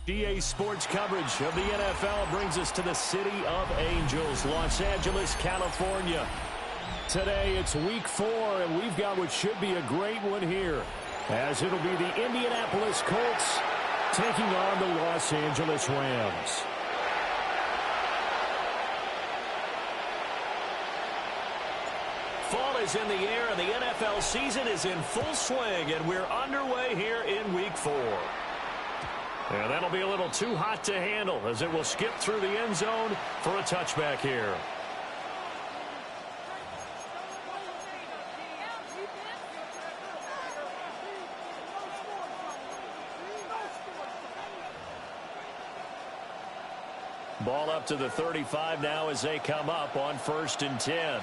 GA Sports coverage of the NFL brings us to the City of Angels, Los Angeles, California. Today it's week 4, and we've got what should be a great one here, as it'll be the Indianapolis Colts taking on the Los Angeles Rams. Fall is in the air, and the NFL season is in full swing, and we're underway here in week 4. And that'll be a little too hot to handle as it will skip through the end zone for a touchback here. Ball up to the 35 now as they come up on 1st and 10.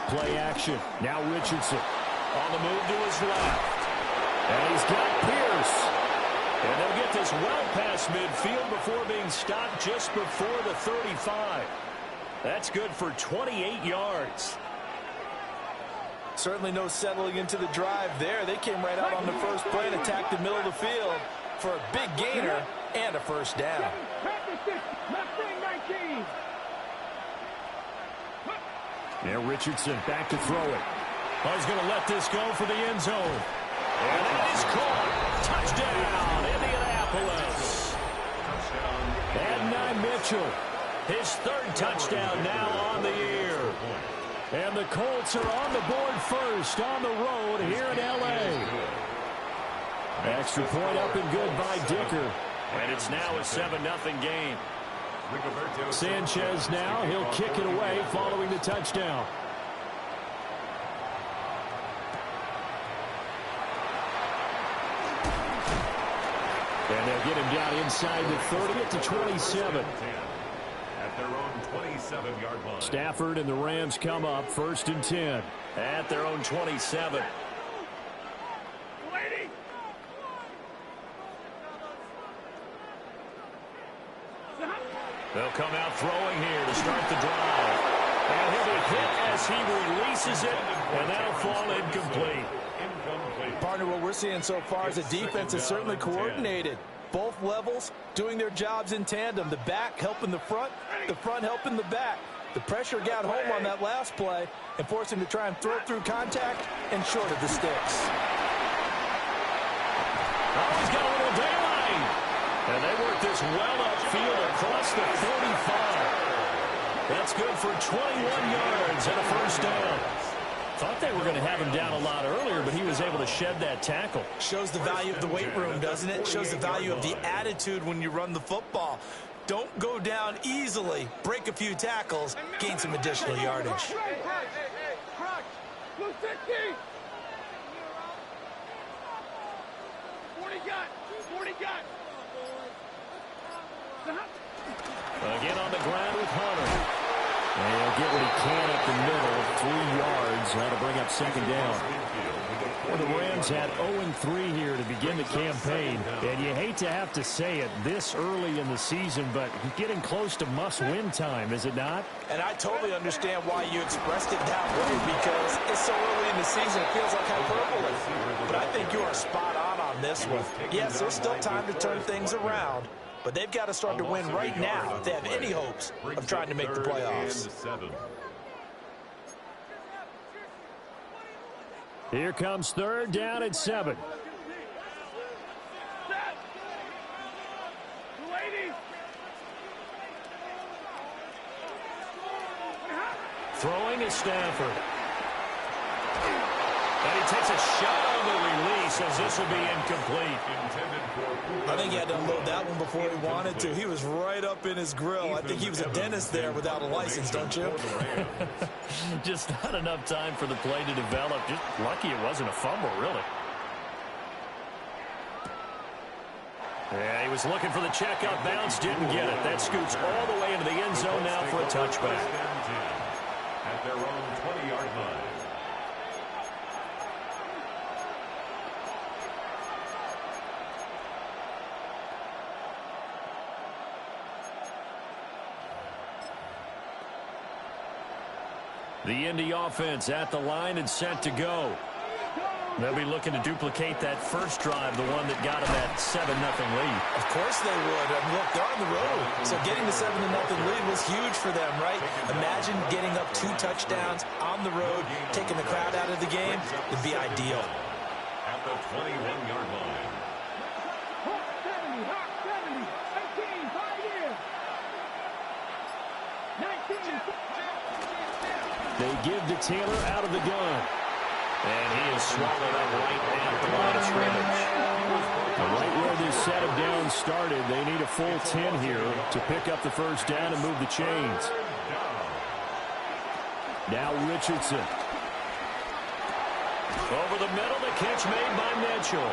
Play action. Now Richardson on the move to his left. And he's got Pierce. And they'll get this well past midfield before being stopped just before the 35. That's good for 28 yards. Certainly no settling into the drive there. They came right out on the first play and attacked the middle of the field for a big gainer and a first down. Now Richardson back to throw it. Oh, he's going to let this go for the end zone. And that is caught. Touchdown, Indianapolis. And Mitchell, his 3rd touchdown now on the year. And the Colts are on the board first on the road here in L.A. Extra point up and good by Dicker. And it's now a 7-0 game. Sanchez now, he'll kick it away following the touchdown. And they'll get him down inside the 30 at the 27. At their own 27-yard line. Stafford and the Rams come up 1st and 10 at their own 27. They'll come out throwing here to start the drive. And he'll be hit as he releases it, and that'll fall incomplete. Partner, what we're seeing so far is the defense is certainly coordinated. Both levels doing their jobs in tandem. The back helping the front helping the back. The pressure got home on that last play and forced him to try and throw through contact and short of the sticks. Oh, he's got a little daylight. And they work this well upfield across the 45. That's good for 21 yards and a first down. Thought they were going to have him down a lot earlier, but he was able to shed that tackle. Shows the value of the weight room, doesn't it? Shows the value of the attitude when you run the football. Don't go down easily. Break a few tackles. Gain some additional yardage. Again on the ground with Hunter. And he'll get what he can up the middle, 3 yards. That'll bring up 2nd down. Well, the Rams had 0-3 here to begin the campaign. And you hate to have to say it this early in the season, but getting close to must-win time, is it not? And I totally understand why you expressed it that way, because it's so early in the season, it feels like hyperbole. But I think you are spot on this one. Yes, there's still time to turn things around, but they've got to start to win right now if they have any hopes of trying to make the playoffs. Here comes 3rd down and 7. Throwing is Stafford. And he takes a shot on the release as this will be incomplete. I think he had to unload that one before he wanted to. He was right up in his grill. I think he was a dentist there without a license, don't you? Just not enough time for the play to develop. Just lucky it wasn't a fumble, really. Yeah, he was looking for the checkup bounce, didn't get it. That scoots all the way into the end zone now for a touchback. At their own 20-yard line. The Indy offense at the line and set to go. They'll be looking to duplicate that first drive, the one that got them that 7-0 lead. Of course they would. I mean, look, they're on the road. So getting the 7-0 lead was huge for them, right? Imagine getting up 2 touchdowns on the road, taking the crowd out of the game. It'd be ideal. At the 21-yard line. They give to Taylor out of the gun. And he is swallowed up right at the line of scrimmage. Right where this set of downs started, they need a full 10 here to pick up the first down and move the chains. Now Richardson. Over the middle, the catch made by Mitchell.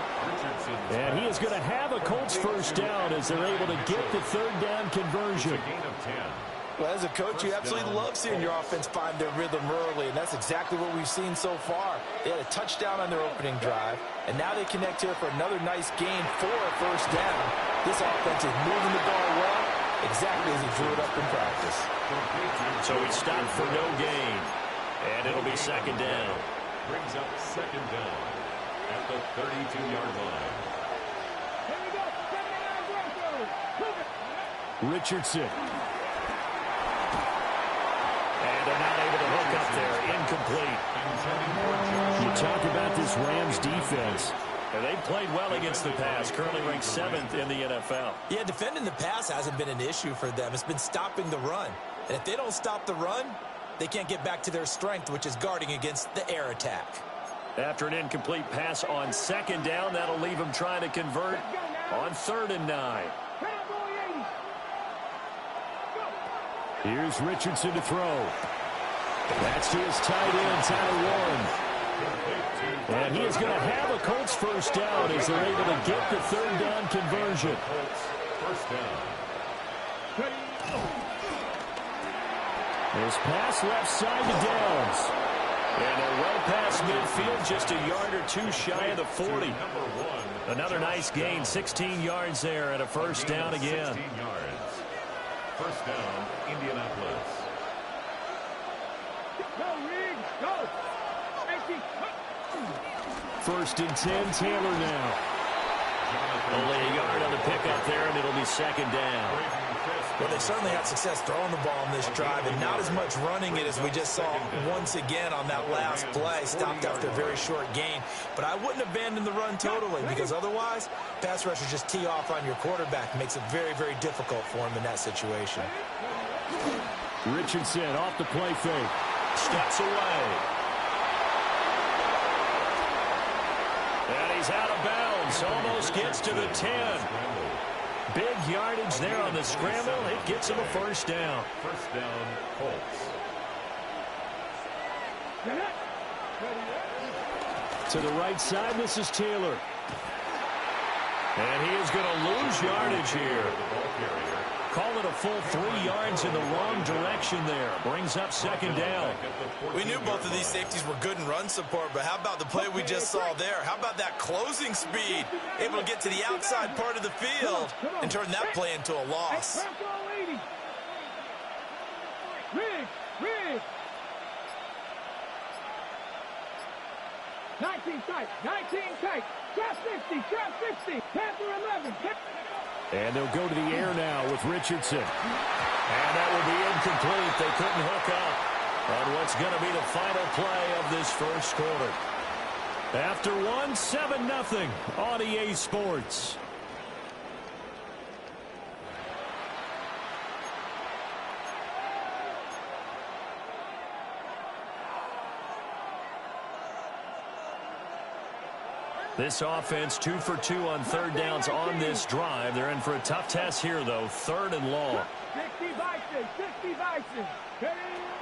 And he is going to have a Colts first down as they're able to get the third down conversion. Well, as a coach, you absolutely love seeing your offense find their rhythm early, and that's exactly what we've seen so far. They had a touchdown on their opening drive, and now they connect here for another nice gain for a first down. This offense is moving the ball well, exactly as he drew it up in practice. So he stopped for no gain, and it'll be second down. Brings up second down at the 32-yard line. Richardson. And they're not able to hook up there. Incomplete. You talk about this Rams defense. And they've played well against the pass. Currently ranked 7th in the NFL. Yeah, defending the pass hasn't been an issue for them. It's been stopping the run. And if they don't stop the run, they can't get back to their strength, which is guarding against the air attack. After an incomplete pass on second down, that'll leave them trying to convert on 3rd and 9. Here's Richardson to throw. That's to his tight end, Tyler Warren. And he is going to have a Colts first down as they're able to get the third down conversion. First down. His pass left side to Downs. And they're well past midfield, just a yard or 2 shy of the 40. Another nice gain, 16 yards there and a first down again. 16 yards. First down, Indianapolis. First and 10, Taylor now. Only a yard on the pickup there, and it'll be second down. Well, they certainly had success throwing the ball on this drive, and not as much running it as we just saw once again on that last play. Stopped after a very short gain. But I wouldn't abandon the run totally, because otherwise, pass rushers just tee off on your quarterback. Makes it very, very difficult for him in that situation. Richardson off the play fake. Steps away. And he's out of bounds. Almost gets to the 10. Big yardage there on the scramble. It gets him a first down. First down, Colts. To the right side, this is Taylor. And he is going to lose yardage here. Call it a full 3 yards in the wrong direction there. Brings up second down. We knew both of these safeties were good in run support, but how about the play we just saw there? How about that closing speed? Able to get to the outside part of the field and turn that play into a loss. Riggs. 19 tight. Trap 60. Panther 11. And they'll go to the air now with Richardson. And that will be incomplete. They couldn't hook up on what's going to be the final play of this first quarter. After 7-0 on EA Sports. This offense 2 for 2 on third downs on this drive. They're in for a tough test here, though. Third and long. 60 Bison.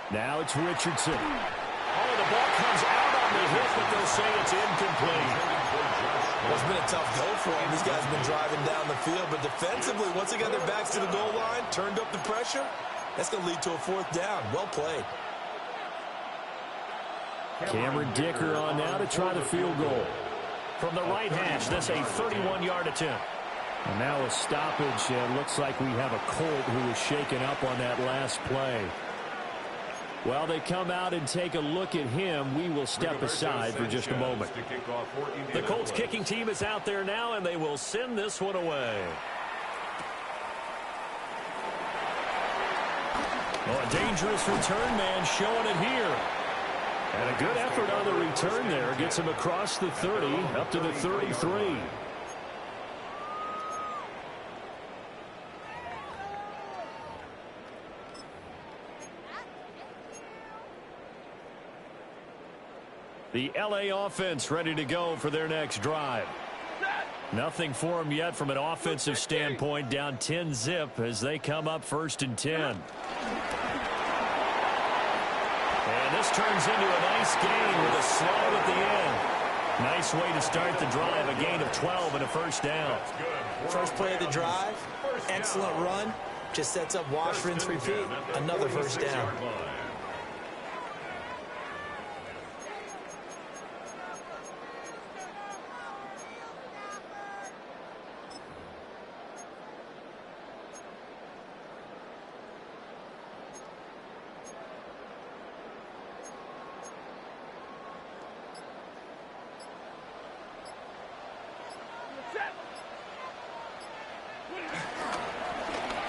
Now it's Richardson. Oh, the ball comes out on the hit, but they'll say it's incomplete. It's been a tough go for him. These guys have been driving down the field, but defensively, once they got their backs to the goal line, turned up the pressure, that's going to lead to a fourth down. Well played. Cameron Dicker on now to try the field goal. From the right hash, this a 31-yard attempt. And now a stoppage, and looks like we have a Colt who was shaken up on that last play. Well, they come out and take a look at him. We will step aside for just a moment. The Colts kicking team is out there now, and they will send this one away. Oh, a dangerous return man showing it here. And a good effort on the return there. Gets him across the 30, up to the 33. The LA offense ready to go for their next drive. Nothing for them yet from an offensive standpoint. Down 10-zip as they come up 1st and 10. And this turns into a nice gain with a slide at the end. Nice way to start the drive. A gain of 12 and a first down. First play of the drive, excellent run. Just sets up wash, rinse, repeat. Another first down.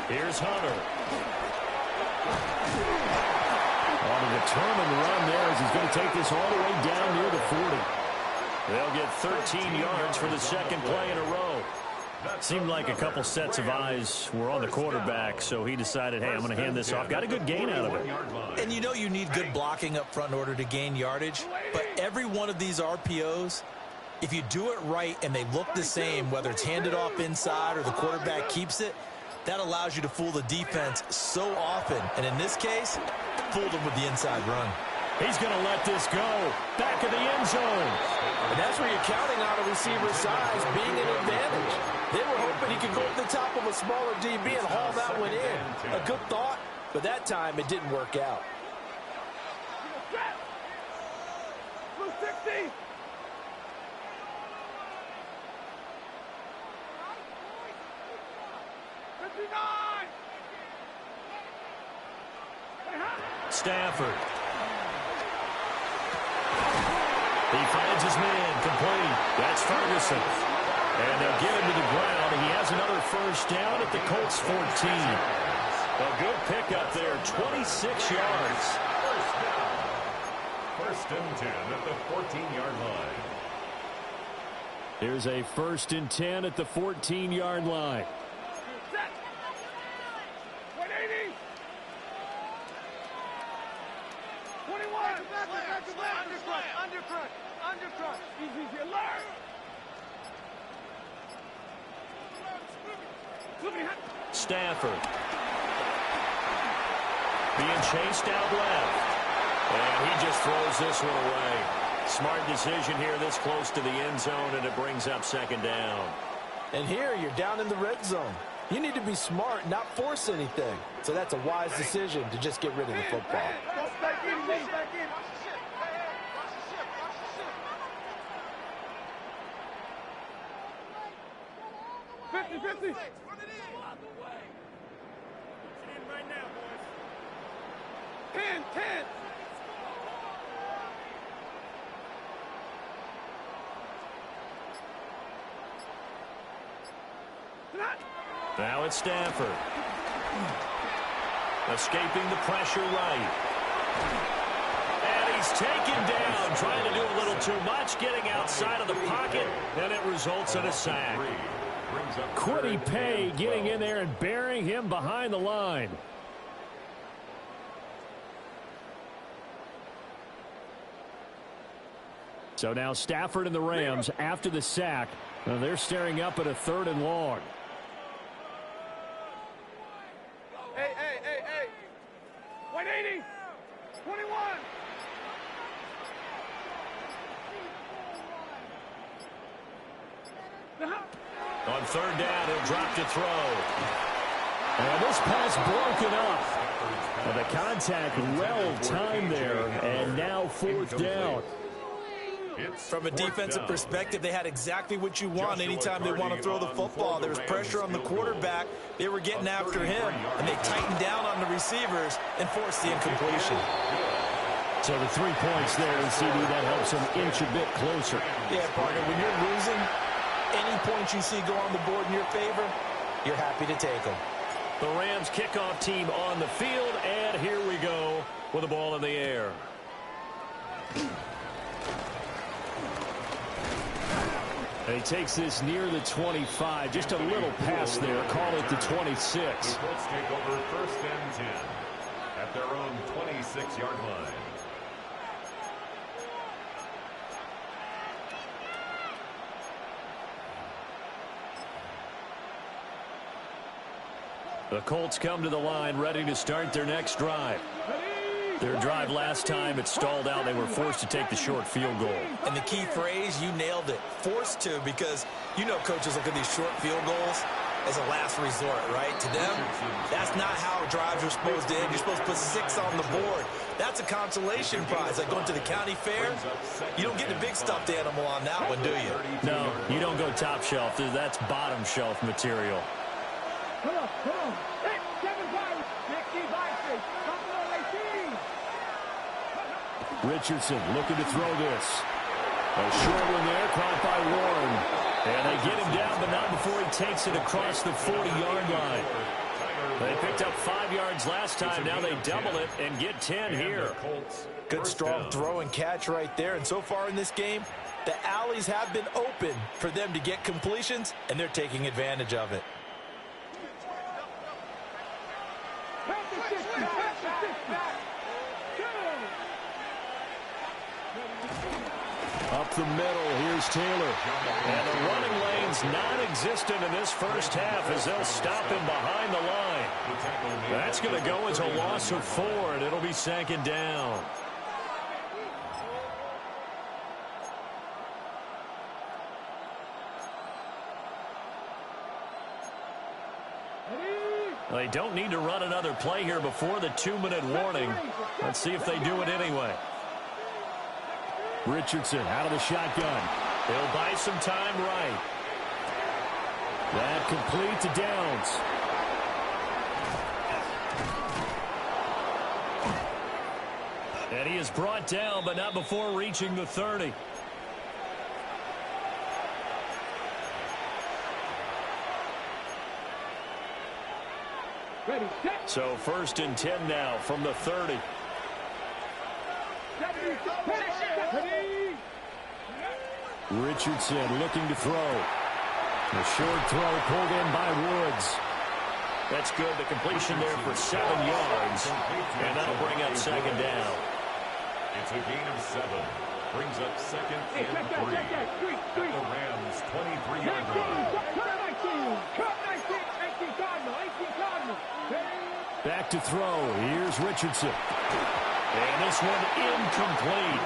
Here's Hunter. On a determined run there as he's going to take this all the way down near the 40. They'll get 13 yards for the second play in a row. Seemed like a couple sets of eyes were on the quarterback, so he decided, hey, I'm going to hand this off. Got a good gain out of it. And you know you need good blocking up front in order to gain yardage, but every one of these RPOs, if you do it right and they look the same, whether it's handed off inside or the quarterback keeps it, that allows you to fool the defense so often. And in this case, fooled them with the inside run. He's going to let this go. Back of the end zone. And that's where you're counting on a receiver's size being an advantage. They were hoping he could go to the top of a smaller DB and haul that one in. A good thought, but that time it didn't work out. Blue 60. Stafford. He finds his man, complete. That's Ferguson. And they'll get him to the ground, and he has another first down at the Colts 14. A good pickup there, 26 yards. First and 10 at the 14-yard line. Here's a 1st and 10 at the 14-yard line. Set. 180. 21. Undercut. Easy, alert. Stafford. Being chased out left. And he just throws this one away. Smart decision here this close to the end zone, and it brings up 2nd down. And here you're down in the red zone. You need to be smart, not force anything. So that's a wise decision to just get rid of the football. Back in. 50-50. Right now, boys. 10. Now it's Stafford. Escaping the pressure right. And he's taken down, trying to do a little too much, getting outside of the pocket, and it results in a sack. Quiddy Pay getting in there and burying him behind the line. So now Stafford and the Rams, after the sack, they're staring up at a 3rd and long. Hey, hey, hey, hey. 180. 21. On 3rd down, he'll drop to throw. And this pass broken up. And the contact well timed there, and now 4th down. From a defensive perspective, they had exactly what you want anytime they want to throw the football. There was pressure on the quarterback. They were getting after him, and they tightened down on the receivers and forced the incompletion. So the 3 points there, and CD, that helps them inch a bit closer. Yeah, partner, when you're losing, any points you see go on the board in your favor, you're happy to take them. The Rams kickoff team on the field, and here we go with the ball in the air. And he takes this near the 25. Just a little pass there. Call it the 26. The Colts take over 1st and 10 at their own 26-yard line. The Colts come to the line ready to start their next drive. Their drive last time, it stalled out. They were forced to take the short field goal. And the key phrase, you nailed it, forced to, because you know coaches look at these short field goals as a last resort, right? To them, that's not how drives are supposed to end. You're supposed to put 6 on the board. That's a consolation prize, like going to the county fair. You don't get the big stuffed animal on that one, do you? No, you don't go top shelf. That's bottom shelf material. Come on, come on. 7-5. 65. Come on, 18. Richardson looking to throw this. A short one there, caught by Warren. And they get him down, but not before he takes it across the 40-yard line. They picked up 5 yards last time. Now they double it and get 10 here. Good strong throw and catch right there. And so far in this game, the alleys have been open for them to get completions, and they're taking advantage of it. Up the middle, here's Taylor. And the running lane's non-existent in this first half as they'll stop him behind the line. That's going to go as a loss of 4, and it'll be 2nd down. They don't need to run another play here before the 2-minute warning. Let's see if they do it anyway. Richardson out of the shotgun. He'll buy some time right. That complete to Downs. And he is brought down, but not before reaching the 30. So 1st and 10 now from the 30. Richardson looking to throw. The short throw pulled in by Woods. That's good. The completion there for 7 yards. And that'll bring up 2nd down. It's a gain of 7. Brings up 2nd and 3. At the Rams' 23-yard line. Back to throw. Here's Richardson. And this one incomplete.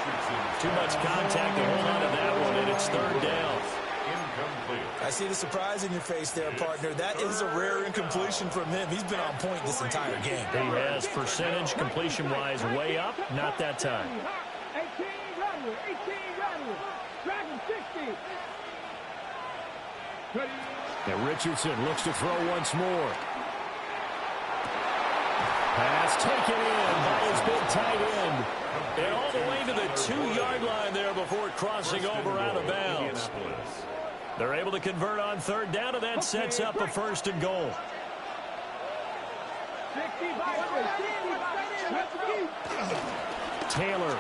Too much contact to hold on to that one, and it's 3rd down. Incomplete. I see the surprise in your face there, partner. That is a rare incompletion from him. He's been on point this entire game. He has percentage completion-wise way up. Not that time. 18 runner. Dragon 60. And Richardson looks to throw once more. Pass taken in by his big tight end. And all the way to the 2-yard line there before crossing over out of bounds. They're able to convert on 3rd down, and that sets up a 1st and goal. Taylor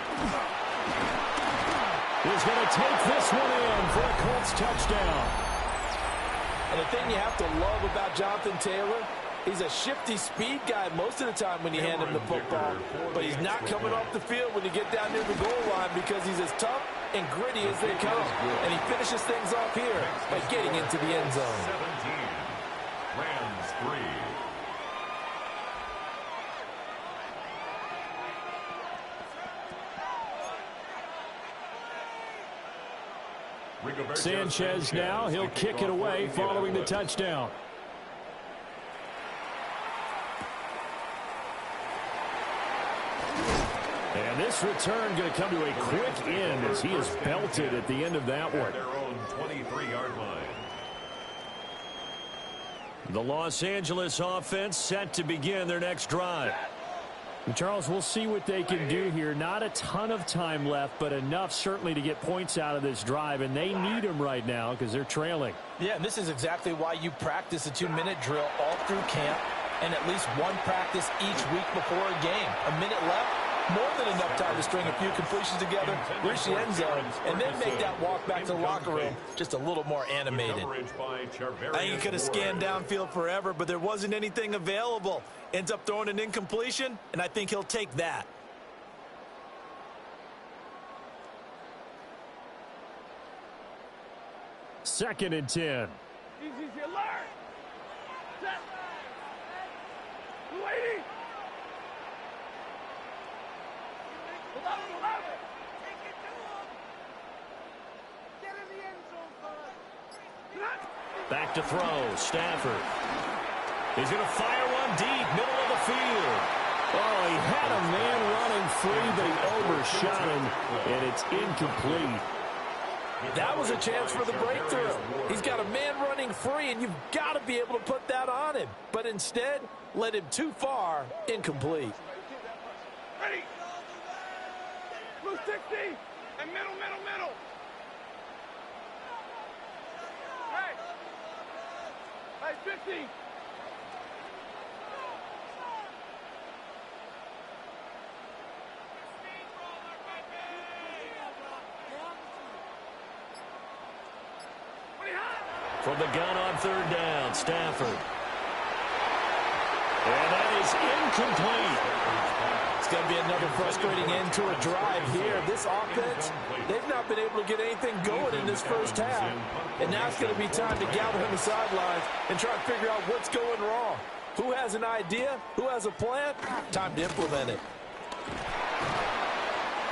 is going to take this one in for a Colts touchdown. And the thing you have to love about Jonathan Taylor, he's a shifty speed guy most of the time when you hand him the football. But he's not coming off the field when you get down near the goal line because he's as tough and gritty as they come. And he finishes things off here by getting into the end zone. 17. Rams 3. Sanchez now, he'll kick it away following the touchdown. And this return going to come to a quick end as he is belted at the end of that one. Their own 23-yard line. The Los Angeles offense set to begin their next drive. And Charles, we'll see what they can do here. Not a ton of time left, but enough certainly to get points out of this drive, and they need them right now because they're trailing. Yeah, and this is exactly why you practice a 2-minute drill all through camp and at least one practice each week before a game. A minute left, more than enough time to string a few completions together, reach the end zone, and then make that walk back to the locker room just a little more animated. I ain't going to scan downfield forever, but there wasn't anything available. Ends up throwing an incompletion, and I think he'll take that. Second and 10. Easy to learn. Set. 280. Back to throw, Stafford. He's going to fire one deep, middle of the field. Oh, he had a man running free, but he overshot him, and it's incomplete. That was a chance for the breakthrough. He's got a man running free, and you've got to be able to put that on him. But instead, led him too far, incomplete. Ready. Blue 60 and middle. Hey, 50. From the gun on third down, Stafford. And that is incomplete. It's going to be another frustrating end to a drive here. This offense, they've not been able to get anything going in this first half. And now it's going to be time to gather on the sidelines and try to figure out what's going wrong. Who has an idea? Who has a plan? Time to implement it.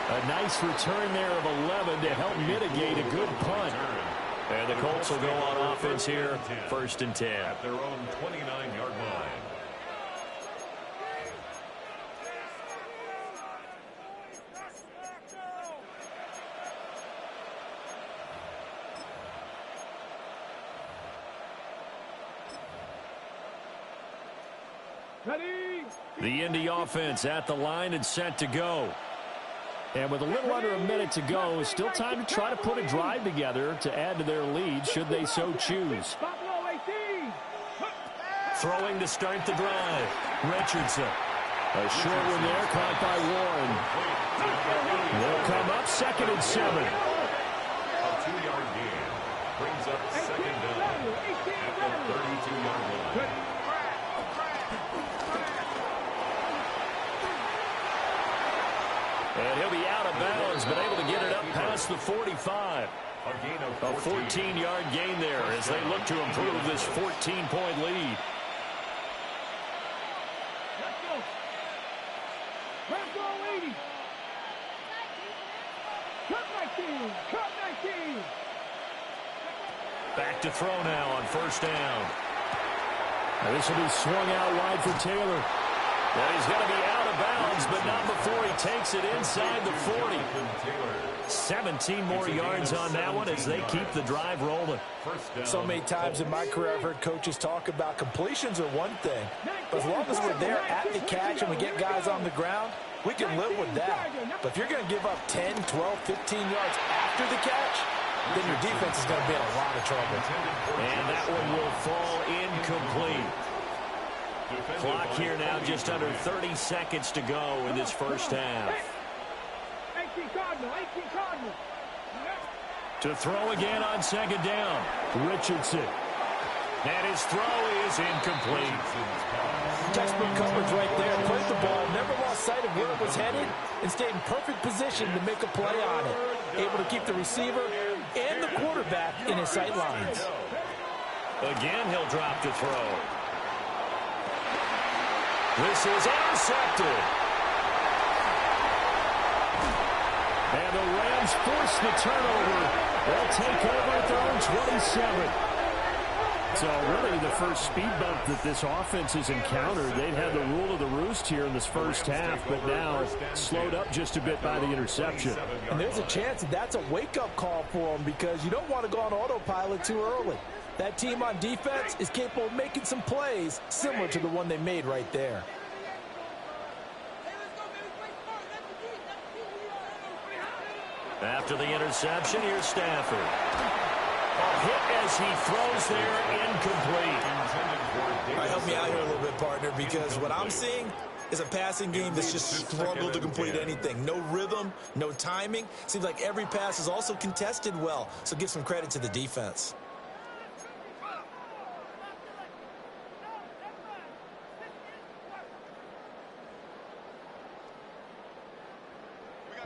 A nice return there of 11 to help mitigate a good punt. And the Colts will go on offense here, first and 10. At their own 29-yard line. Ready. The Indy offense at the line and set to go. And with a little under a minute to go, still time to try to put a drive together to add to their lead should they so choose. Buffalo 18. Throwing to start the drive. Richardson. A short one there, caught by Warren. They'll come up second and 7. A 2-yard gain brings up second down at the 32-yard line. And he'll be out of bounds, but able to get it up past the 45. A 14-yard gain there as they look to improve this 14-point lead. Let's go. Let's go, 80. Cut 19. Cut 19. Back to throw now on first down. Now this will be swung out wide for Taylor. Well, he's going to be out of bounds, but not before he takes it inside the 40. 17 more yards on that one as they keep the drive rolling. So many times in my career I've heard coaches talk about completions are one thing. But as long as we're there at the catch and we get guys on the ground, we can live with that. But if you're going to give up 10, 12, 15 yards after the catch, then your defense is going to be in a lot of trouble. And that one will fall incomplete. Clock here now just under 30 seconds to go in this first half. 18 Cardinal. To throw again on second down. Richardson. And his throw is incomplete. Textbook coverage right there. Played the ball, never lost sight of where it was headed, and stayed in perfect position to make a play on it. able to keep the receiver and the quarterback in his sight lines. Again, he'll drop to throw. This is intercepted. And the Rams force the turnover. They'll take over at their own 27. So really the first speed bump that this offense has encountered. They'd had the rule of the roost here in this first half, but now slowed up just a bit by the interception. And there's a chance that that's a wake-up call for them because you don't want to go on autopilot too early. That team on defense is capable of making some plays similar to the one they made right there. After the interception, here's Stafford. A hit as he throws there, incomplete. All right, help me out here a little bit, partner, because what I'm seeing is a passing game that's just struggled to complete anything. No rhythm, no timing. Seems like every pass is also contested well, so give some credit to the defense.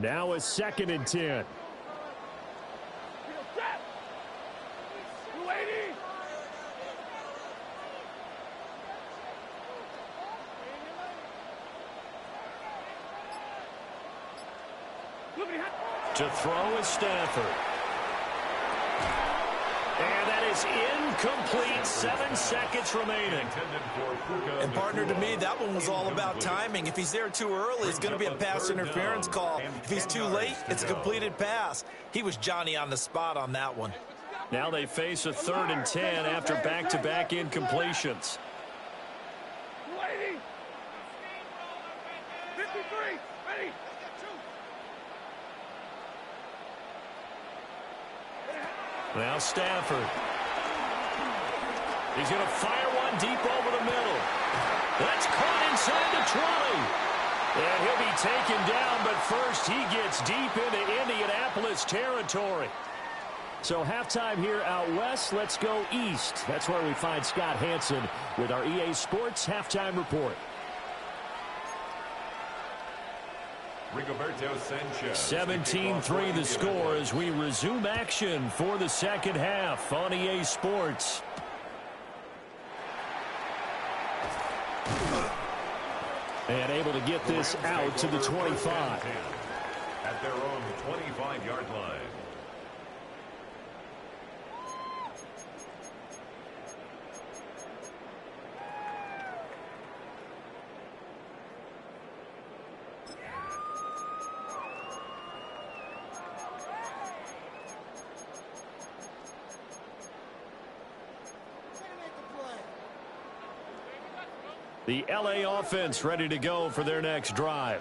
Now a 2nd and 10. To throw is Stafford. And that is incomplete. 7 seconds remaining. And partner, to me, that one was all about timing. If he's there too early, it's going to be a pass interference call. If he's too late, it's a completed pass. He was Johnny on the spot on that one. Now they face a 3rd and 10 after back-to-back incompletions. 53, ready. Now Stafford. He's going to fire one deep over the middle. That's caught inside the 20. And he'll be taken down, but first he gets deep into Indianapolis territory. So halftime here out west, let's go east. That's where we find Scott Hansen with our EA Sports Halftime Report. 17-3 the score as we resume action for the second half on EA Sports. And able to get this out to the 25. At their own 25-yard line. The LA offense ready to go for their next drive.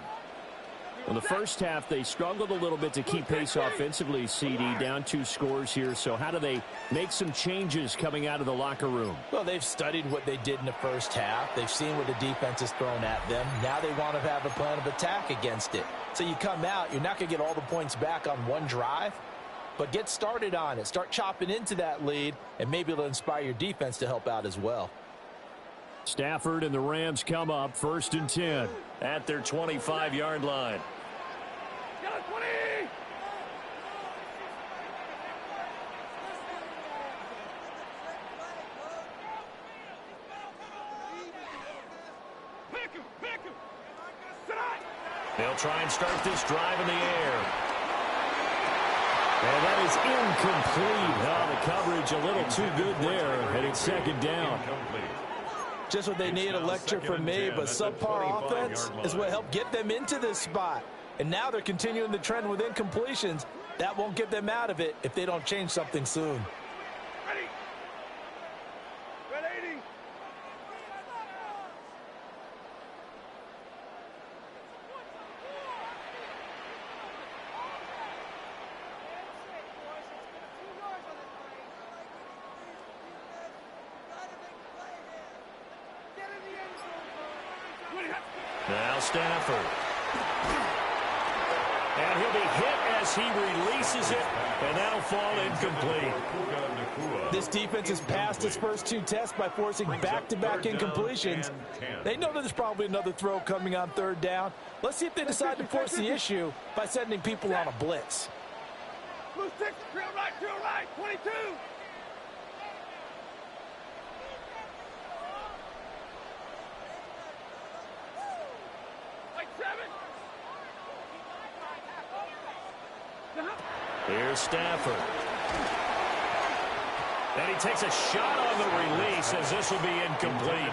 In the first half, they struggled a little bit to keep pace offensively, CD, down 2 scores here. So how do they make some changes coming out of the locker room? Well, they've studied what they did in the first half. They've seen what the defense has thrown at them. Now they want to have a plan of attack against it. So you come out, you're not going to get all the points back on one drive, but get started on it. Start chopping into that lead, and maybe it'll inspire your defense to help out as well. Stafford and the Rams come up 1st and 10 at their 25-yard line. They'll try and start this drive in the air. And that is incomplete. The coverage a little too good there, and it's 2nd down. Just what they need, a lecture from me, but subpar offense is what helped get them into this spot. And now they're continuing the trend with incompletions. That won't get them out of it if they don't change something soon. Ready. Ready. Now Stafford. And he'll be hit as he releases it, and that'll fall incomplete. This defense has passed its first 2 tests by forcing back-to-back incompletions. They know there's probably another throw coming on 3rd down. Let's see if they decide to force the issue by sending people on a blitz. Blue 6, drill right, 22. Like 7. Here's Stafford. And he takes a shot on the release as this will be incomplete.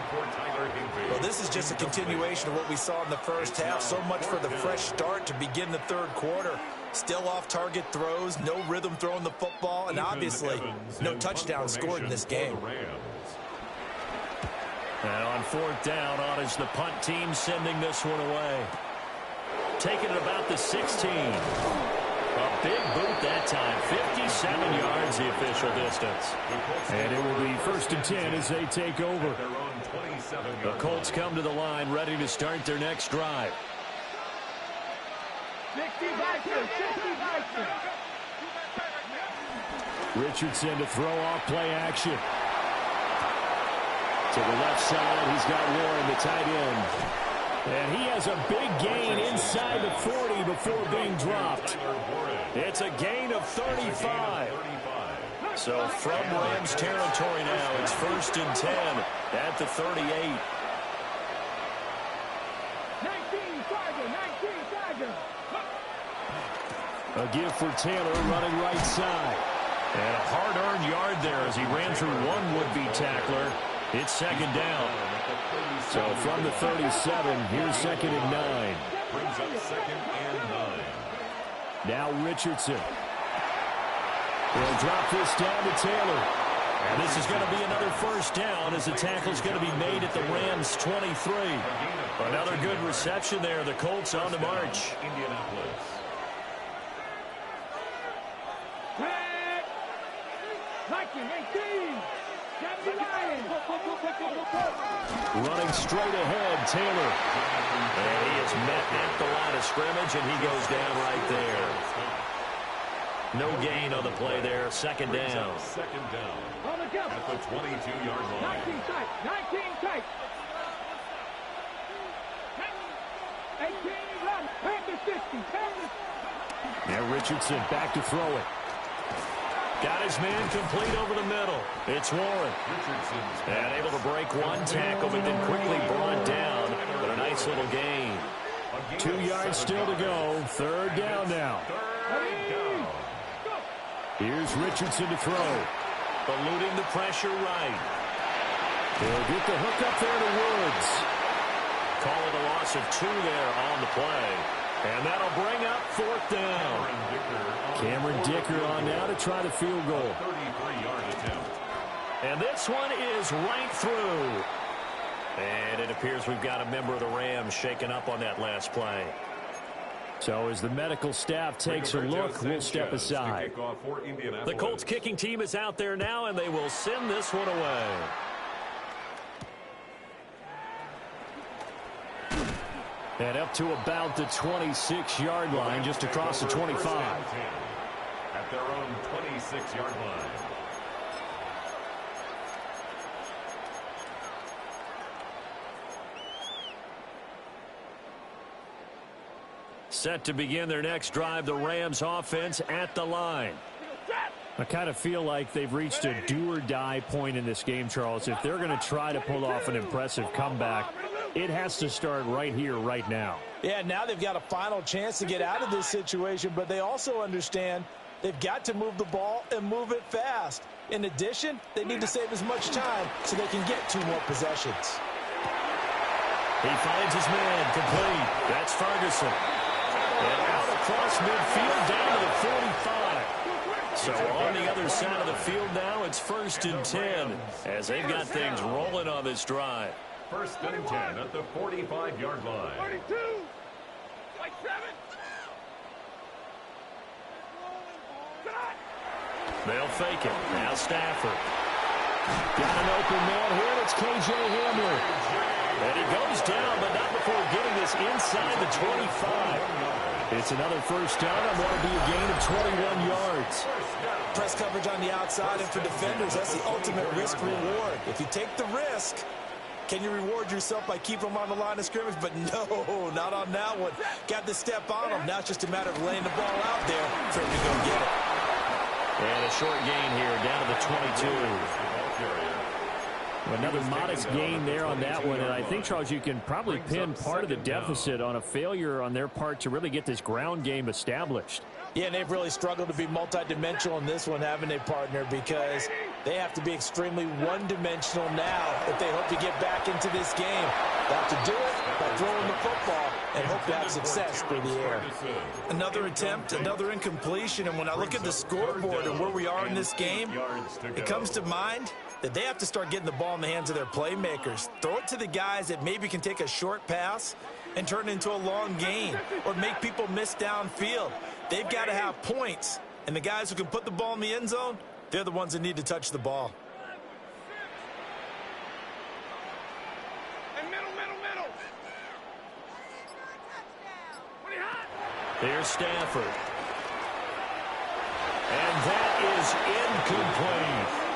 Well, this is just a continuation of what we saw in the first half. So much for the fresh start to begin the third quarter. Still off-target throws, no rhythm throwing the football, and obviously no touchdown scored in this game. And on fourth down, on is the punt team sending this one away. Taking it about the 16. A big boot that time. 57 yards the official distance. And it will be 1st and 10 as they take over. The Colts come to the line ready to start their next drive. 60 Vikings. Richardson to throw off play action. To the left side, he's got Warren, the tight end. And he has a big gain inside the 40 before being dropped. It's a gain of 35. So from Rams territory now, it's 1st and 10 at the 38. 19 Tiger. A give for Taylor running right side. And a hard-earned yard there as he ran through one would-be tackler. It's 2nd down. So from the 37, here's 2nd and 9. Brings up 2nd and 9. Now Richardson. He'll drop this down to Taylor. And this is going to be another 1st down as the tackle's going to be made at the Rams' 23. Another good reception there. The Colts on the march. Indianapolis. Viking 18. Running straight ahead, Taylor. And he is met at the line of scrimmage, and he goes down right there. No gain on the play there. 2nd down. 2nd down at the 22-yard line. 19 tight. 18 run. Panther 60. Now Richardson back to throw it. Got his man complete over the middle. It's Warren. And able to break one tackle, but then quickly brought down. But a nice little gain. 2 yards still to go. 3rd down now. Here's Richardson to throw. Eluding the pressure right. He'll get the hook up there to Woods. Call it a loss of 2 there on the play. And that'll bring up 4th down. Cameron Dicker on now to try the field goal. 33-yard attempt. And this one is right through. And it appears we've got a member of the Rams shaken up on that last play. So as the medical staff takes a look, we'll step aside. The Colts kicking team is out there now, and they will send this one away. And up to about the 26-yard line, just across the 25. At their own 26-yard line. Set to begin their next drive, the Rams offense at the line. I kind of feel like they've reached a do-or-die point in this game, Charles. If they're going to try to pull off an impressive comeback, it has to start right here, right now. Yeah, now they've got a final chance to get out of this situation, but they also understand they've got to move the ball and move it fast. In addition, they need to save as much time so they can get 2 more possessions. He finds his man complete. That's Ferguson. And out across midfield down to the 45. So on the other side of the field now, it's 1st and 10 as they've got things rolling on this drive. 1st and 10 at the 45-yard line. 32. Like 7. They'll fake it. Now Stafford. Got an open man here. It's K.J. Hamler. And he goes down, but not before getting this inside the 25. It's another 1st down and what will be a gain of 21 yards. Press coverage on the outside, and for defenders, that's the ultimate risk-reward. If you take the risk, can you reward yourself by keeping them on the line of scrimmage? But no, not on that one. Got to step on them. Now it's just a matter of laying the ball out there for him to go get it. And a short gain here, down to the 22. Another modest gain there on that one, and I think, Charles, you can probably pin part of the deficit on a failure on their part to really get this ground game established. Yeah, and they've really struggled to be multidimensional in this one, haven't they, partner? Because they have to be extremely one-dimensional now if they hope to get back into this game. They have to do it by throwing the football and hope to have success through the air. Another attempt, another incompletion, and when I look at the scoreboard and where we are in this game, it comes to mind that they have to start getting the ball in the hands of their playmakers. Throw it to the guys that maybe can take a short pass and turn it into a long gain or make people miss downfield. They've got to have points, and the guys who can put the ball in the end zone, they're the ones that need to touch the ball. And middle. Here's Stafford. And that is incomplete.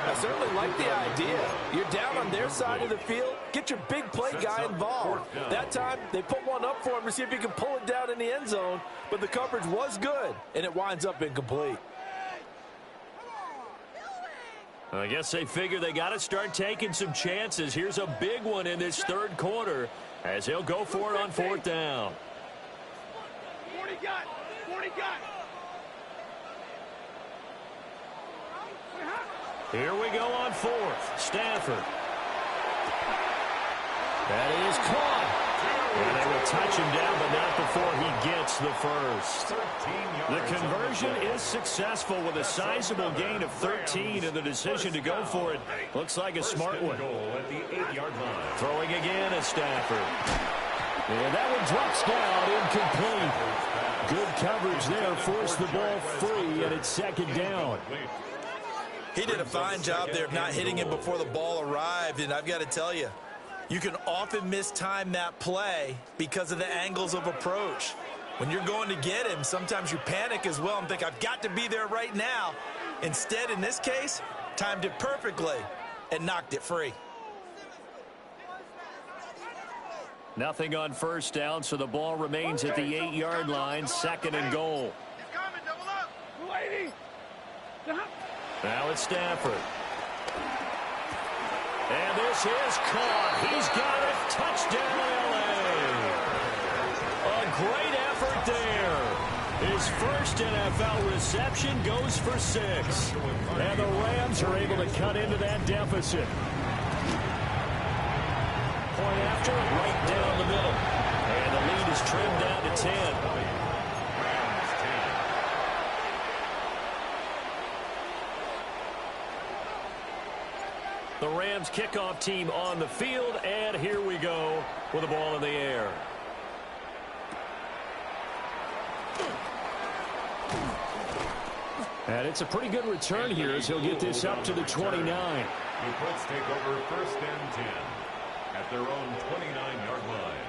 I certainly like the idea. You're down on their side of the field. Get your big play guy involved. That time, they put one up for him to see if he can pull it down in the end zone, but the coverage was good, and it winds up incomplete. I guess they figure they got to start taking some chances. Here's a big one in this third quarter as he'll go for it on fourth down. 40 got. Here we go on fourth. Stafford. That is caught. And they will touch him down, but not before he gets the first. The conversion is successful with a sizable gain of 13, and the decision to go for it looks like a smart one. Throwing again at Stafford. And that one drops down, incomplete. Good coverage there, forced the ball free, and it's second down. He did a fine job there of not hitting him before the ball arrived, and I've got to tell you, you can often mistime that play because of the angles of approach. When you're going to get him, sometimes you panic as well and think, I've got to be there right now. Instead, in this case, timed it perfectly and knocked it free. Nothing on first down, so the ball remains at the 8-yard line, second and goal. Now it's Stafford. And this is caught. He's got it. Touchdown, L.A. A great effort there. His first NFL reception goes for 6. And the Rams are able to cut into that deficit. Point after, right down the middle. And the lead is trimmed down to 10. The Rams kickoff team on the field, and here we go with the ball in the air. And it's a pretty good return here as he'll get this up to the 29. The Colts take over first and 10 at their own 29-yard line.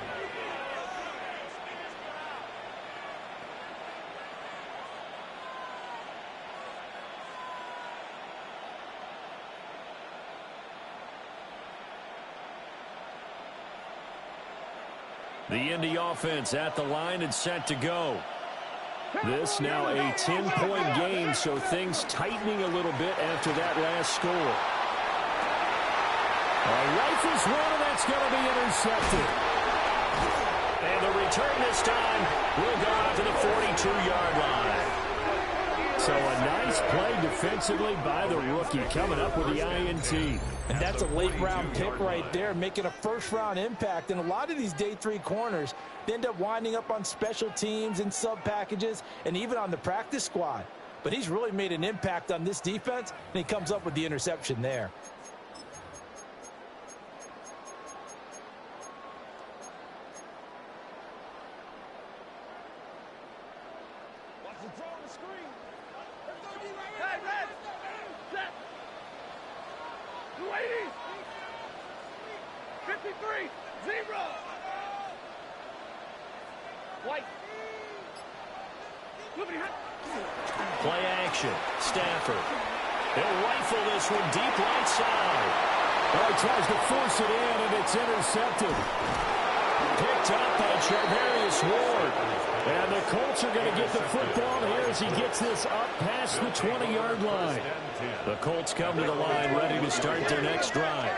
The Indy offense at the line and set to go. This now a 10-point game, so things tightening a little bit after that last score. Rifles one, and that's going to be intercepted. And the return this time will go out to the 42-yard line. So a nice play defensively by the rookie, coming up with the INT. And that's a late-round pick right there, making a first-round impact. And a lot of these day 3 corners, they end up winding up on special teams and sub-packages and even on the practice squad. But he's really made an impact on this defense, and he comes up with the interception there. Play action. Stafford. He'll rifle this one deep right side. Well, he tries to force it in, and it's intercepted. Picked up by Charvarius Ward. And the Colts are going to get the football here as he gets this up past the 20-yard line. The Colts come to the line ready to start their next drive.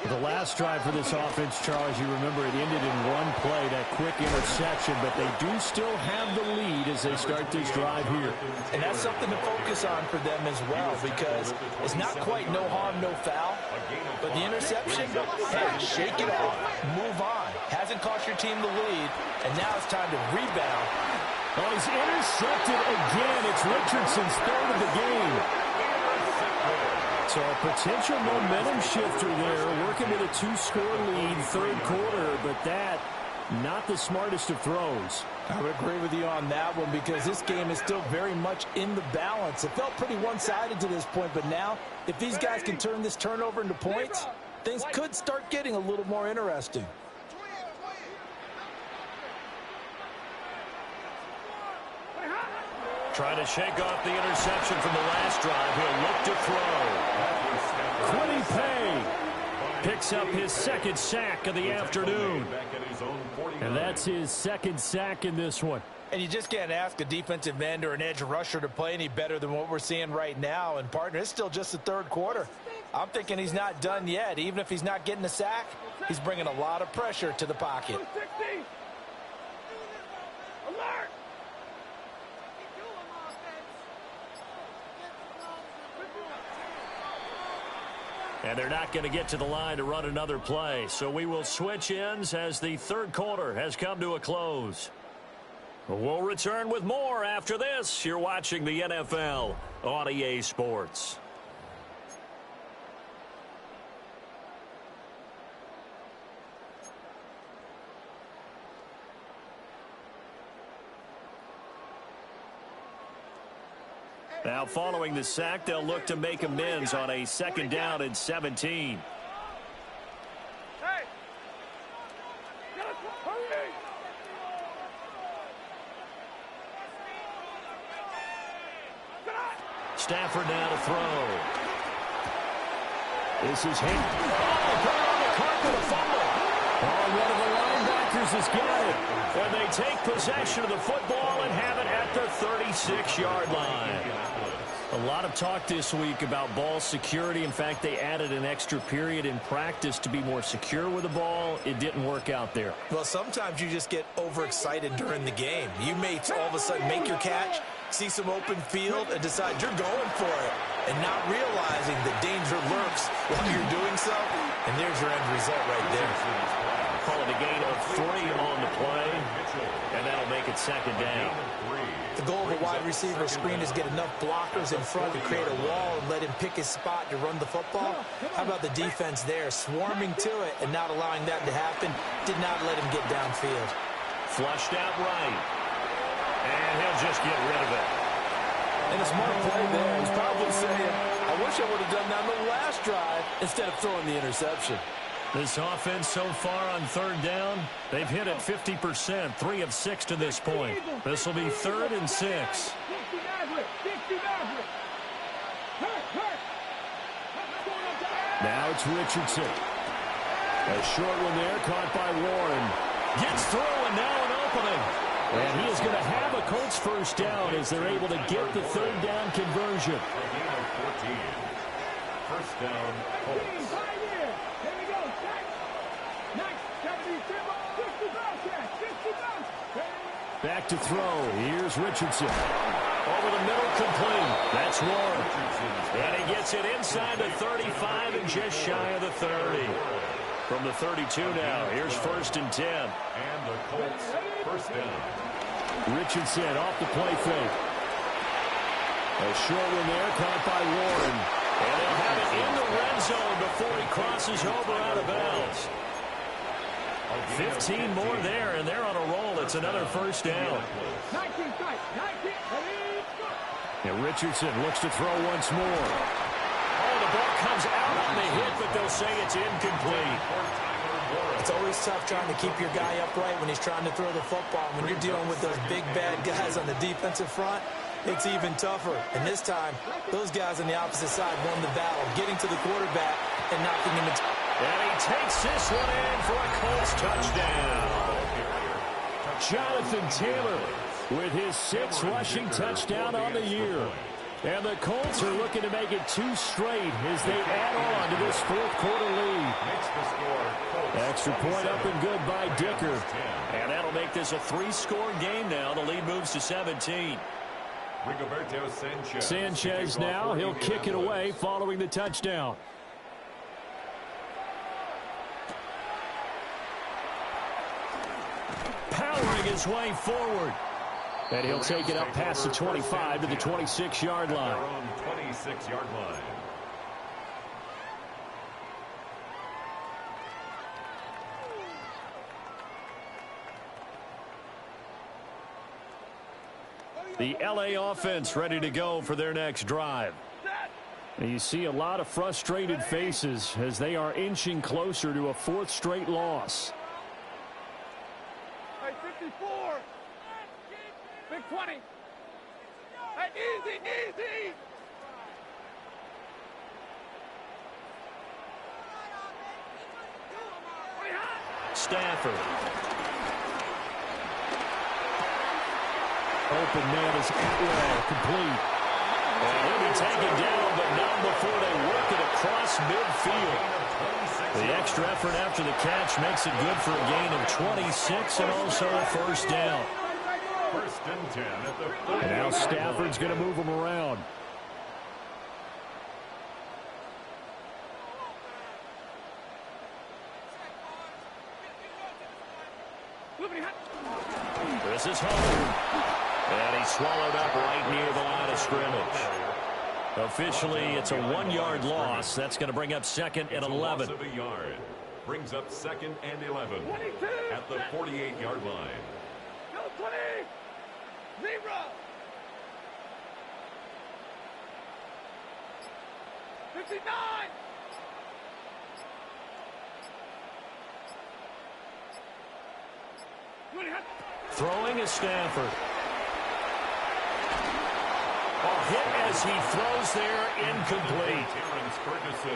The last drive for this offense, Charles, you remember it ended in one play, that quick interception, but they do still have the lead as they start this drive here. And that's something to focus on for them as well, because it's not quite no harm, no foul, but the interception, hey, shake it off, move on. Hasn't cost your team the lead, and now it's time to rebound. Oh, he's intercepted again. It's Richardson's third of the game. So a potential momentum shifter there, working with a 2-score lead, third quarter, but that, not the smartest of throws. I would agree with you on that one, because this game is still very much in the balance. It felt pretty one-sided to this point, but now, if these guys can turn this turnover into points, things could start getting a little more interesting. Trying to shake off the interception from the last drive. He'll look to throw. Quiddy Pay picks up his second sack of the afternoon. And that's his second sack in this one. And you just can't ask a defensive end or an edge rusher to play any better than what we're seeing right now. And, partner, it's still just the third quarter. I'm thinking he's not done yet. Even if he's not getting a sack, he's bringing a lot of pressure to the pocket. And they're not going to get to the line to run another play. So we will switch ends as the third quarter has come to a close. We'll return with more after this. You're watching the NFL on EA Sports. Now, following the sack, they'll look to make amends on a second down and 17. Stafford now to throw. This is him. Oh, put it on the carpet, a fumble. Oh, one of the linebackers has got it. And they take possession of the football and have it at the 36-yard line. A lot of talk this week about ball security. In fact, they added an extra period in practice to be more secure with the ball. It didn't work out there. Well, sometimes you just get overexcited during the game. You may all of a sudden make your catch, see some open field, and decide you're going for it, and not realizing the danger lurks while you're doing so. And there's your end result right there. Call it a gain of 3 on the play, and that'll make it second down. The goal of a wide receiver screen is get enough blockers in front to create a wall and let him pick his spot to run the football. How about the defense there, swarming to it and not allowing that to happen? Did not let him get downfield. Flushed out right. And he'll just get rid of it. And a smart play there. He's probably saying, I wish I would have done that on the last drive instead of throwing the interception. This offense so far on third down, they've hit it 50%, 3 of 6 to this point. This will be 3rd and 6. Now it's Richardson. A short one there, caught by Warren. Gets through, and now an opening. And he is going to have a Colts first down as they're able to get the third down conversion. First down, Colts. Back to throw. Here's Richardson. Over the middle, complete. That's Warren. And he gets it inside the 35 and just shy of the 30. From the 32 now, here's 1st and 10. And the Colts first down. Richardson off the play fake. A short one there, caught by Warren. And they'll have it in the red zone before he crosses over out of bounds. 15 more there, and they're on a roll. It's another first down. And Richardson looks to throw once more. Oh, the ball comes out on the hit, but they'll say it's incomplete. It's always tough trying to keep your guy upright when he's trying to throw the football. When you're dealing with those big, bad guys on the defensive front, it's even tougher. And this time, those guys on the opposite side won the battle, getting to the quarterback and knocking him into... And he takes this one in for a Colts touchdown. Jonathan Taylor with his 6th rushing touchdown on the year. And the Colts are looking to make it 2 straight as they add on to this 4th quarter lead. Extra point up and good by Dicker. And that'll make this a 3-score game now. The lead moves to 17. Sanchez now, he'll kick it away following the touchdown. Powering his way forward. And he'll take it up past the 25 to the 26-yard line. 26-yard line. The LA offense ready to go for their next drive. And you see a lot of frustrated faces as they are inching closer to a 4th straight loss. Hey, 54. Big 20. Hey, easy, easy. Stafford. Open man is Atwell, complete. And he'll be taken down, but not before they work it across midfield. The extra effort after the catch makes it good for a gain of 26 and also a 1st down. 1st and 10 at the 40. And now Stafford's going to move him around. This is home. And he's swallowed up right near the line of scrimmage. Officially, it's a 1-yard loss. That's going to bring up 2nd and 11. Loss of a yard. Brings up 2nd and 11 at the 48-yard line. Go 20. 0. Throwing is Stafford. A hit as he throws there, incomplete.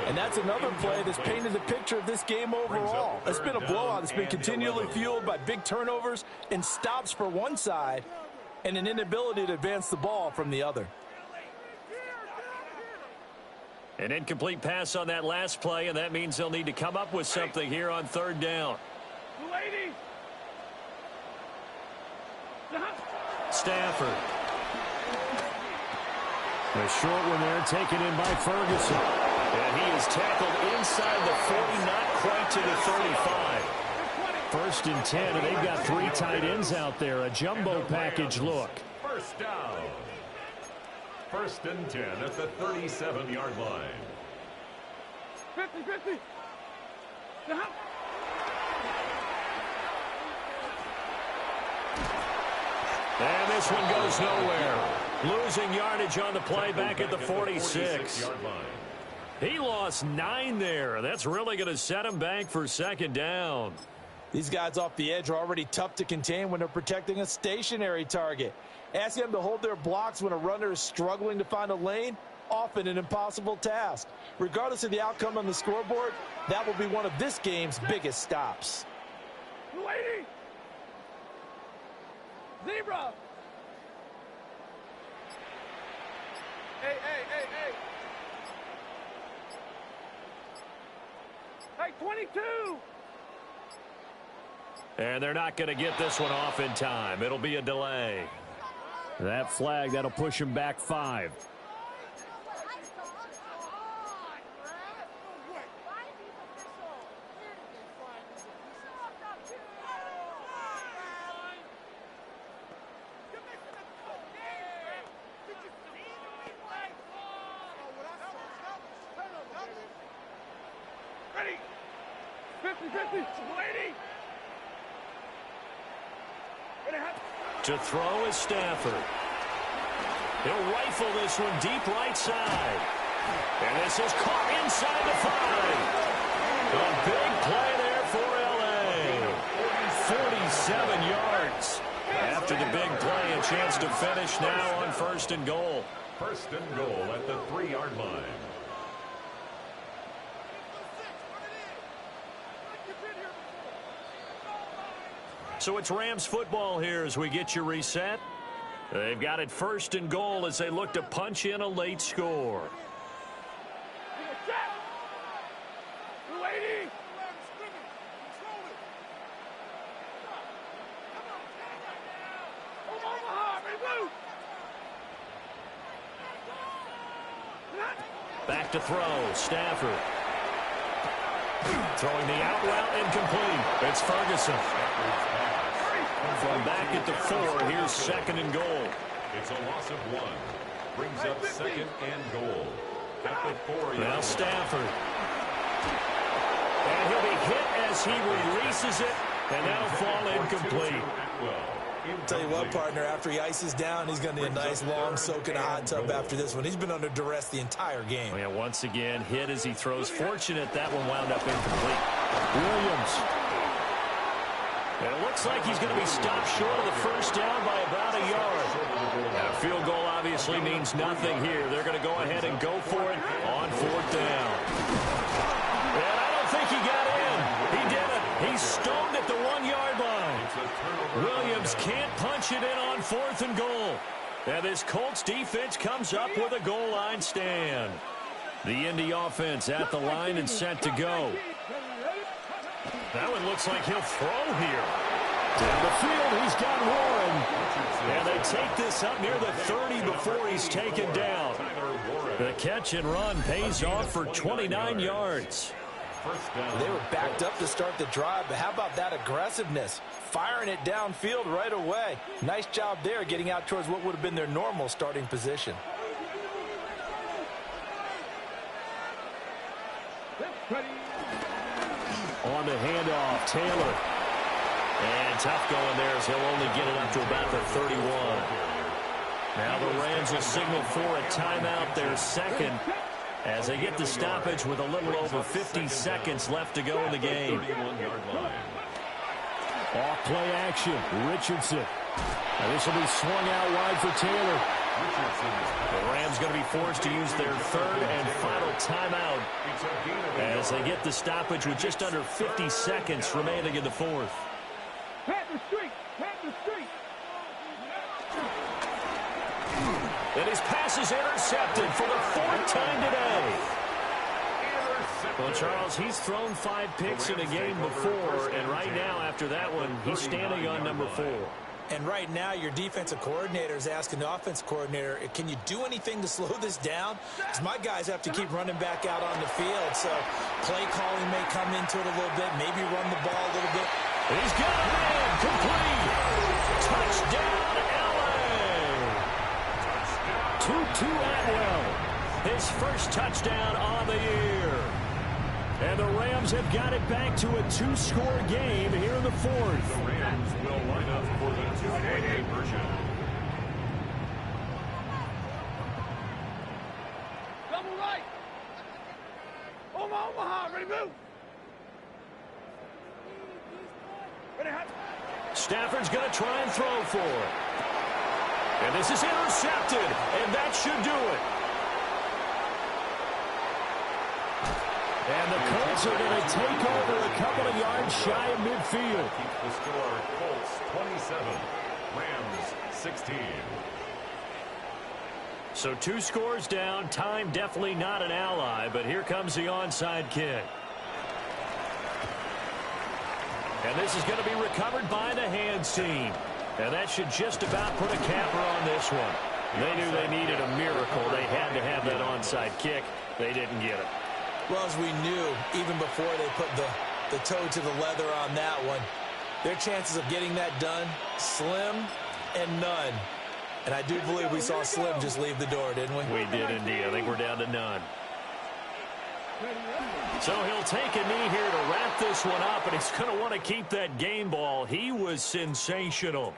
And that's another play that's painted the picture of this game overall. It's been a blowout that's been continually fueled by big turnovers and stops for one side and an inability to advance the ball from the other. An incomplete pass on that last play, and that means they'll need to come up with something here on 3rd down. Stafford. A short one there taken in by Ferguson. And he is tackled inside the 40, not quite to the 35. 1st and 10, and they've got 3 tight ends out there. A jumbo package look. 1st down. 1st and 10 at the 37-yard line. 50. And this one goes nowhere. Losing yardage on the play back at the 46. He lost 9 there. That's really going to set him back for 2nd down. These guys off the edge are already tough to contain when they're protecting a stationary target. Asking them to hold their blocks when a runner is struggling to find a lane, often an impossible task. Regardless of the outcome on the scoreboard, that will be one of this game's biggest stops. 0. Hey. Hey, 22. And they're not going to get this one off in time. It'll be a delay. That flag, that'll push him back 5. Ready. 50. To throw is Stafford. He'll rifle this one deep right side. And this is caught inside the 5. A big play there for L.A. 47 yards. After the big play, a chance to finish now on 1st and goal. 1st and goal at the 3-yard line. So it's Rams football here as we get you reset. They've got it 1st and goal as they look to punch in a late score. Back to throw, Stafford. Throwing the out route incomplete. It's Ferguson. From back at the 4, here's 2nd and goal. It's a loss of 1. Brings up 2nd and goal. At the 4. Now Stafford. And he'll be hit as he releases it, and that'll fall incomplete. Tell you what, partner, after he ices down, he's going to need a nice long soak in a hot tub after this one. He's been under duress the entire game. Oh, yeah, once again, hit as he throws. Fortunate that one wound up incomplete. Williams. And it looks like he's going to be stopped short of the 1st down by about a yard. And a field goal obviously means nothing here. They're going to go ahead and go for it on 4th down. And I don't think he got in. He did it. He's stoned at the 1-yard line. Williams can't punch it in on 4th and goal. And this Colts defense comes up with a goal line stand. The Indy offense at the line and set to go. That one looks like he'll throw here. Down the field, he's got Warren. And they take this up near the 30 before he's taken down. The catch and run pays off for 29 yards. They were backed up to start the drive, but how about that aggressiveness? Firing it downfield right away. Nice job there getting out towards what would have been their normal starting position. On the handoff, Taylor. And tough going there as he'll only get it up to about the 31. Now the Rams will signal for a timeout, their 2nd, as they get the stoppage with a little over 50 seconds left to go in the game. Off play action, Richardson. And this will be swung out wide for Taylor. The Rams going to be forced to use their 3rd and final timeout as they get the stoppage with just under 50 seconds remaining in the 4th. And his pass is intercepted for the 4th time today. Well, Charles, he's thrown 5 picks in a game before, and right now, after that one, he's standing on number 4. And right now, your defensive coordinator is asking the offensive coordinator, can you do anything to slow this down? Because my guys have to keep running back out on the field. So play calling may come into it a little bit, maybe run the ball a little bit. He's got a man, complete. Touchdown, L.A. Tutu Atwell, his 1st touchdown on the year. And the Rams have got it back to a 2-score game here in the 4th. The Rams will line up for the 2-point conversion. Double right. Omaha, ready, move. Stafford's going to try and throw for it. And this is intercepted, and that should do it. And the Colts are going to take over a couple of yards shy of midfield. Keep the score, Colts 27, Rams 16. So 2 scores down. Time definitely not an ally, but here comes the onside kick. And this is going to be recovered by the hands team. And that should just about put a capper on this one. They knew they needed a miracle. They had to have that onside kick. They didn't get it. Well, as we knew, even before they put the toe to the leather on that one, their chances of getting that done, slim and none. And I do believe we saw Slim just leave the door, didn't we? We did indeed. I think we're down to none. So he'll take a knee here to wrap this one up, and he's going to want to keep that game ball. He was sensational.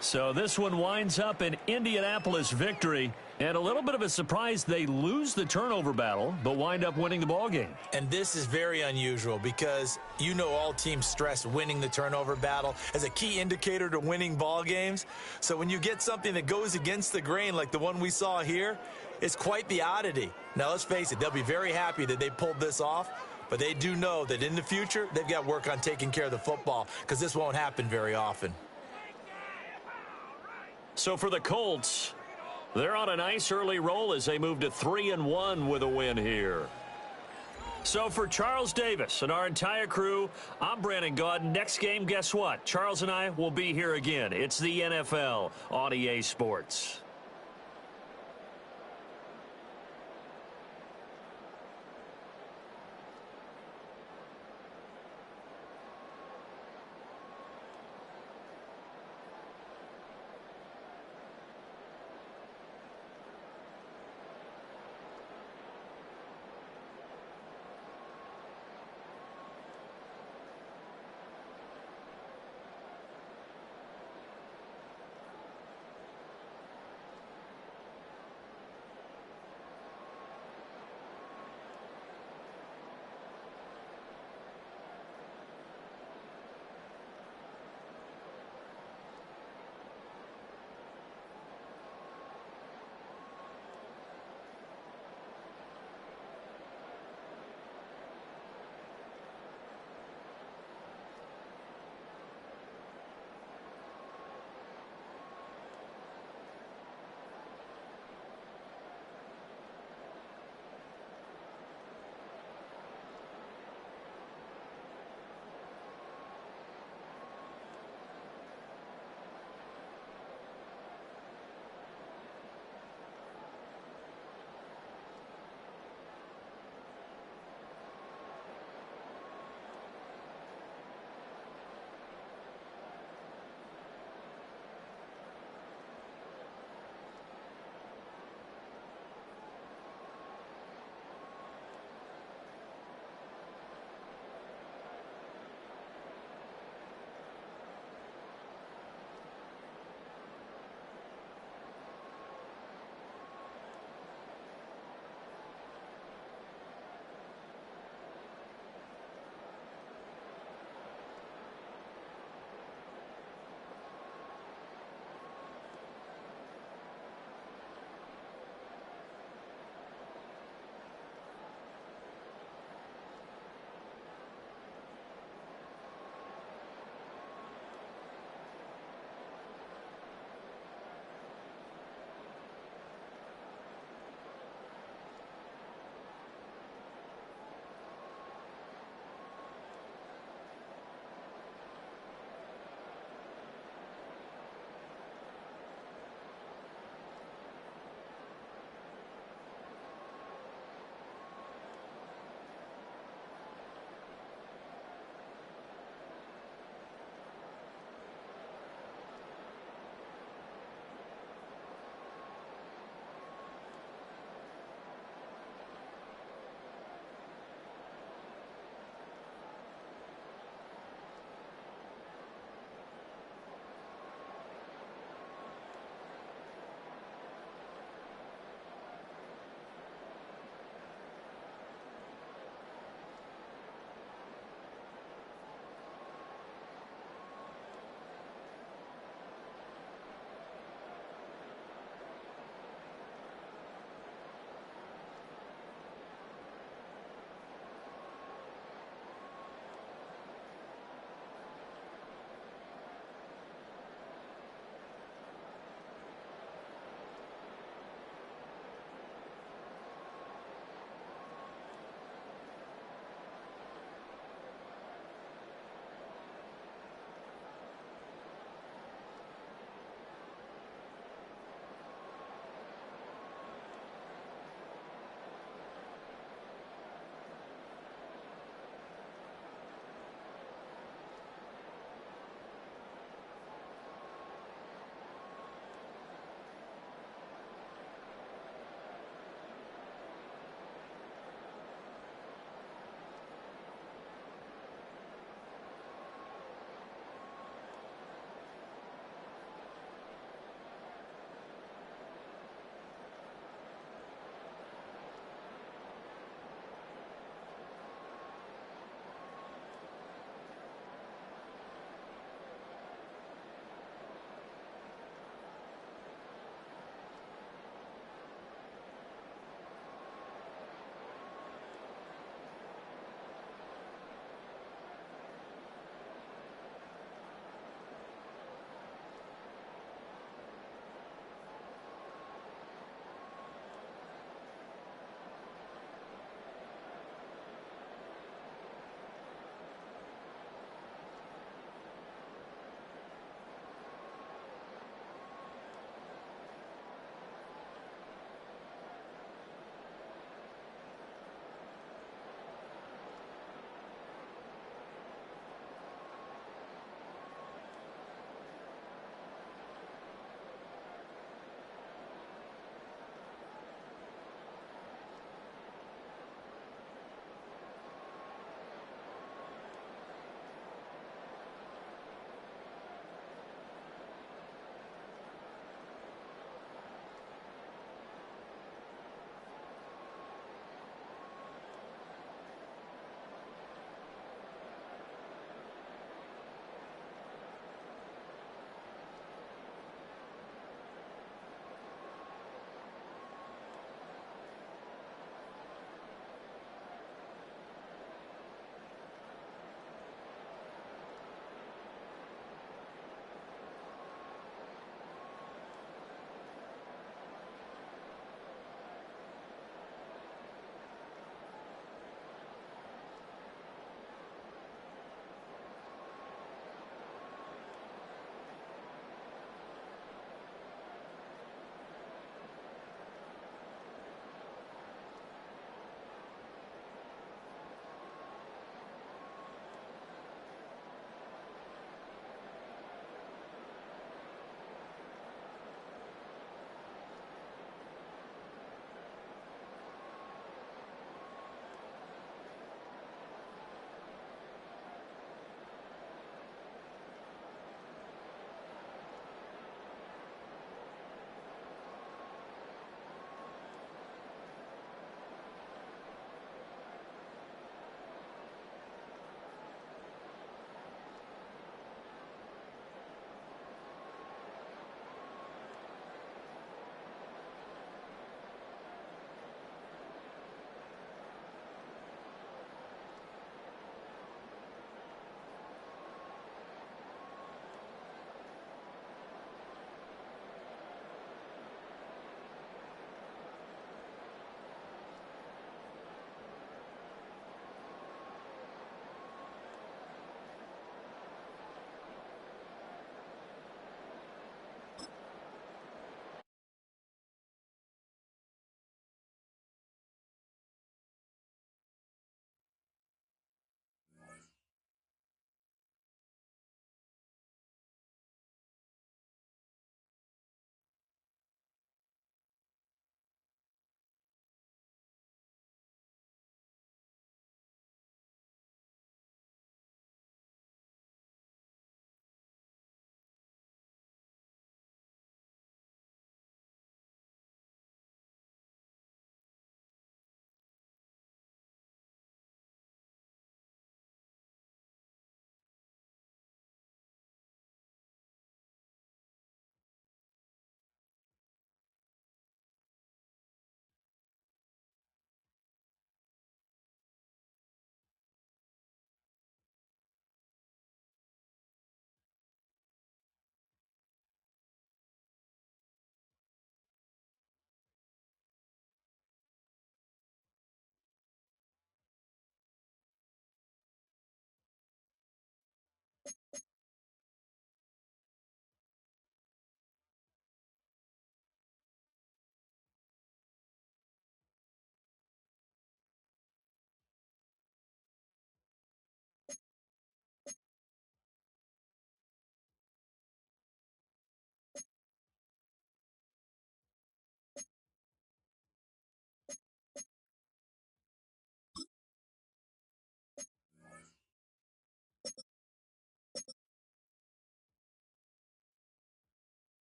So this one winds up an Indianapolis victory. And a little bit of a surprise, they lose the turnover battle, but wind up winning the ball game. And this is very unusual because you know all teams stress winning the turnover battle as a key indicator to winning ball games. So when you get something that goes against the grain like the one we saw here, it's quite the oddity. Now, let's face it, they'll be very happy that they pulled this off. But they do know that in the future, they've got work on taking care of the football because this won't happen very often. So for the Colts, they're on a nice early roll as they move to 3-1 with a win here. So for Charles Davis and our entire crew, I'm Brandon Gaudin. Next game, guess what? Charles and I will be here again. It's the NFL on EA Sports.